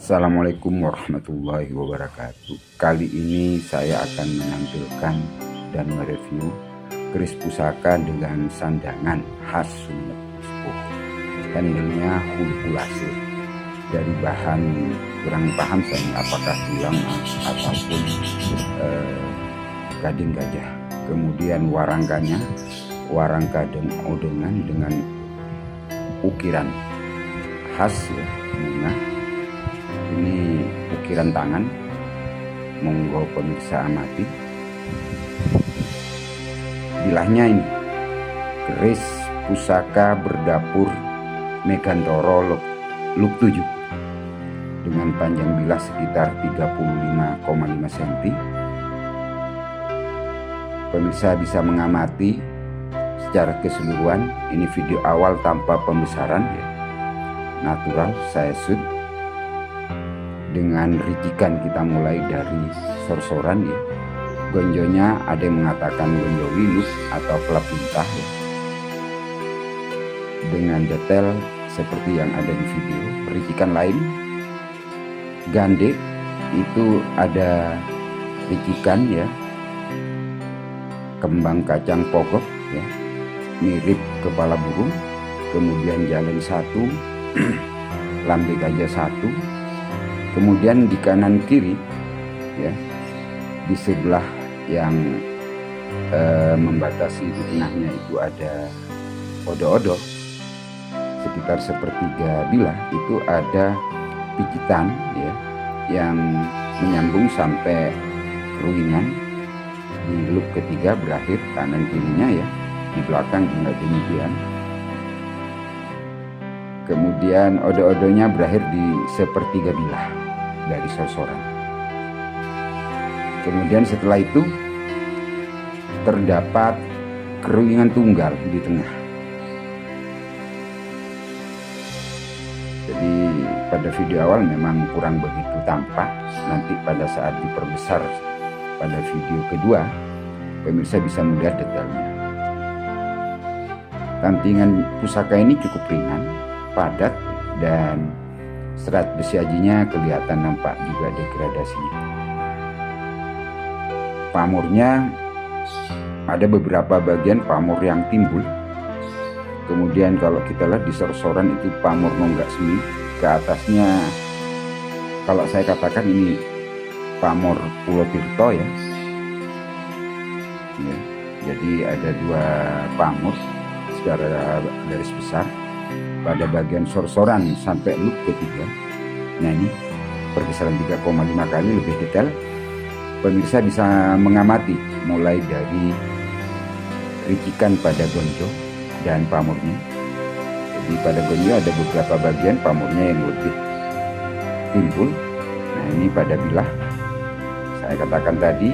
Assalamualaikum warahmatullahi wabarakatuh. Kali ini saya akan menampilkan dan mereview keris pusaka dengan sandangan khas Sumeneb Sepuh. Handlenya hulu lasir dari bahan kurang paham saya apakah tulang ataupun gading gajah. Kemudian warangkanya warangka odengan dengan ukiran khas ya, bunga. Ini ukiran tangan, monggo pemirsa amati. Bilahnya ini keris pusaka berdapur Megantoro Luk 7 dengan panjang bilah sekitar 35,5 cm. Pemirsa bisa mengamati secara keseluruhan. Ini video awal tanpa pembesaran ya. Natural saya shoot. Dengan ricikan kita mulai dari sorsoran ya. Gonjonya ada yang mengatakan gonjo wilus atau kelap lintah ya. Dengan detail seperti yang ada di video. Ricikan lain gande itu ada ricikan ya, kembang kacang pokok ya, mirip kepala burung. Kemudian jalan satu, lambe gajah satu. Kemudian di kanan kiri ya, di sebelah yang membatasi di tengahnya itu ada odo-odo sekitar sepertiga bilah. Itu ada pijitan ya yang menyambung sampai keruingan. Di loop ketiga berakhir kanan kirinya ya, di belakang juga demikian. Kemudian odo-odonya berakhir di sepertiga bilah dari sorsoran. Kemudian setelah itu terdapat keruingan tunggal di tengah. Jadi pada video awal memang kurang begitu tampak. Nanti pada saat diperbesar pada video kedua, pemirsa bisa melihat detailnya. Tampingan pusaka ini cukup ringan, padat, dan serat besi ajinya kelihatan nampak juga degradasinya. Pamornya ada beberapa bagian pamor yang timbul. Kemudian kalau kita lihat di sorsoran itu pamor nonggak semi. Ke atasnya kalau saya katakan ini pamor Pulau Tirto ya. Jadi ada dua pamor secara garis besar pada bagian sorsoran sampai loop ketiga. Nah ini perkisaran 3,5 kali lebih detail. Pemirsa bisa mengamati mulai dari ricikan pada gonjo dan pamornya. Jadi pada gonjo ada beberapa bagian pamornya yang lebih timbul. Nah ini pada bilah saya katakan tadi,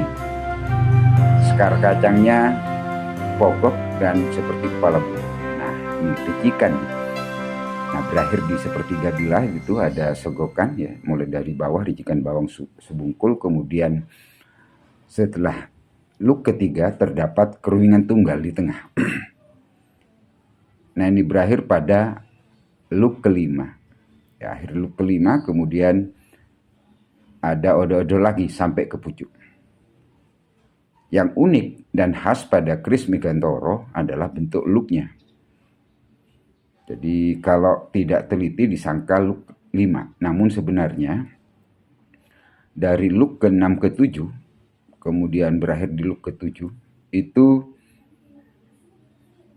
sekar kacangnya pokok dan seperti kepala burung. Nah ini ricikan. Nah berakhir di sepertiga bilah itu ada segokan ya, mulai dari bawah ricikan bawang sebungkul. Kemudian setelah loop ketiga terdapat keruingan tunggal di tengah. Nah ini berakhir pada loop kelima ya, akhir loop kelima. Kemudian ada odo-odo lagi sampai ke pucuk. Yang unik dan khas pada keris Megantoro adalah bentuk loopnya. Jadi kalau tidak teliti disangka loop 5. Namun sebenarnya dari loop ke-6 ke-7 kemudian berakhir di loop ke-7 itu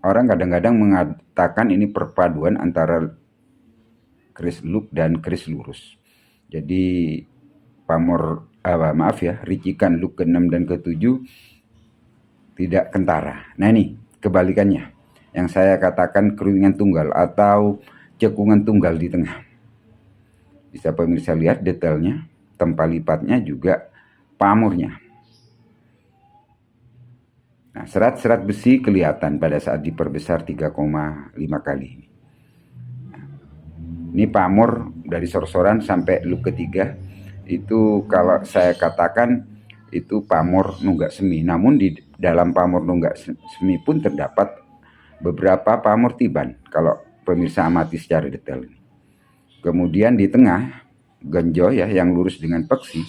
orang kadang-kadang mengatakan ini perpaduan antara keris loop dan keris lurus. Jadi ricikan loop ke-6 dan ke-7 tidak kentara. Nah ini kebalikannya. Yang saya katakan keruingan tunggal atau cekungan tunggal di tengah. Bisa pemirsa lihat detailnya, tempat lipatnya juga pamornya. Nah, serat-serat besi kelihatan pada saat diperbesar 3,5 kali ini. Ini pamor dari sorsoran sampai loop ketiga. Itu kalau saya katakan itu pamor nunggak semi. Namun di dalam pamor nunggak semi pun terdapat beberapa pamor tiban kalau pemirsa amati secara detail. Kemudian di tengah Gonjo ya yang lurus dengan peksi,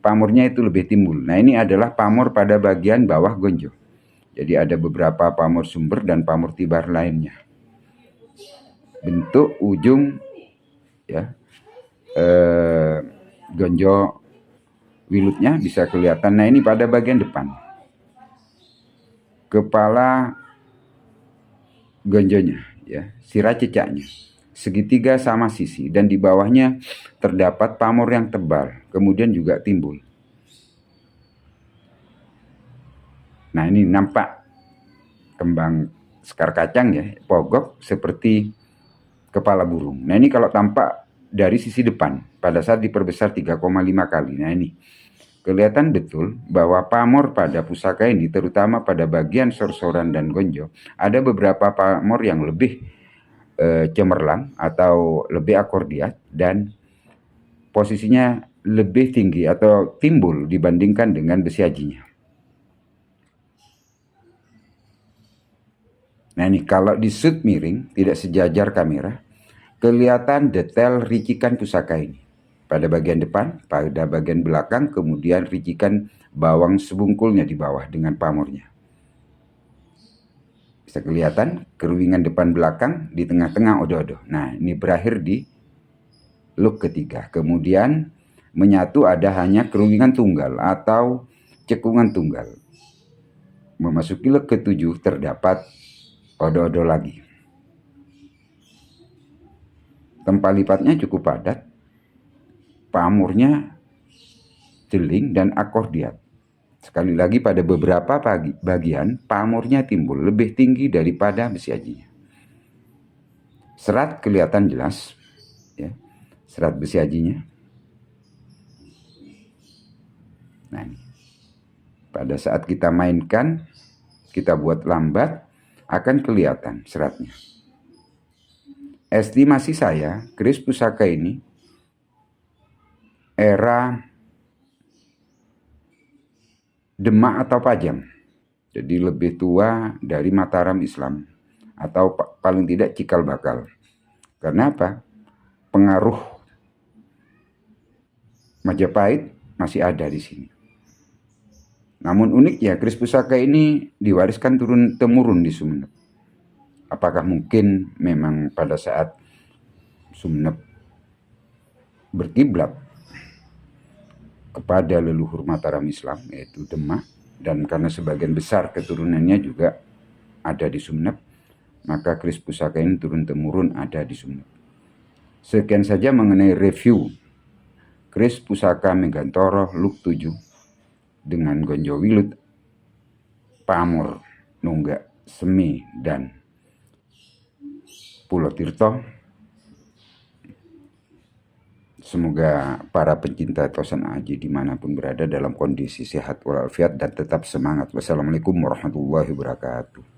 pamornya itu lebih timbul. Nah ini adalah pamor pada bagian bawah gonjo. Jadi ada beberapa pamor sumber dan pamor tibar lainnya. Bentuk ujung ya gonjo wilutnya bisa kelihatan. Nah ini pada bagian depan. Kepala gonjonya ya, sirah cecaknya segitiga sama sisi dan di bawahnya terdapat pamor yang tebal, kemudian juga timbul. Nah ini nampak kembang sekar kacang ya, pogok seperti kepala burung. Nah ini kalau tampak dari sisi depan pada saat diperbesar 3,5 kali. Nah ini kelihatan betul bahwa pamor pada pusaka ini, terutama pada bagian sorsoran dan gonjo, ada beberapa pamor yang lebih cemerlang atau lebih akordiat dan posisinya lebih tinggi atau timbul dibandingkan dengan besi ajinya. Nah ini kalau di shoot miring, tidak sejajar kamera, kelihatan detail ricikan pusaka ini. Pada bagian depan, pada bagian belakang, kemudian ricikan bawang sebungkulnya di bawah dengan pamornya. Bisa kelihatan keruingan depan belakang, di tengah-tengah odo-odo. Nah ini berakhir di look ketiga. Kemudian menyatu ada hanya keruingan tunggal atau cekungan tunggal. Memasuki look ketujuh terdapat odo-odo lagi. Tempat lipatnya cukup padat, pamornya jeling dan akordiat. Sekali lagi pada beberapa bagian pamornya timbul lebih tinggi daripada besi ajinya. Serat kelihatan jelas, ya, serat besi ajinya. Nah, ini. Pada saat kita mainkan, kita buat lambat, akan kelihatan seratnya. Estimasi saya, keris pusaka ini era Demak atau Pajang. Jadi lebih tua dari Mataram Islam atau paling tidak Cikal Bakal. Karena apa? Pengaruh Majapahit masih ada di sini. Namun unik ya, keris pusaka ini diwariskan turun-temurun di Sumeneb. Apakah mungkin memang pada saat Sumeneb berkiblat kepada leluhur Mataram Islam, yaitu Demak, dan karena sebagian besar keturunannya juga ada di Sumeneb, maka keris pusaka ini turun-temurun ada di Sumeneb. Sekian saja mengenai review keris pusaka Megantoro Look 7 dengan gonjo wilut, pamor, nunggak, semi, dan Pulau Tirto. Semoga para pencinta Tosan Aji dimanapun berada dalam kondisi sehat walafiat dan tetap semangat. Wassalamualaikum warahmatullahi wabarakatuh.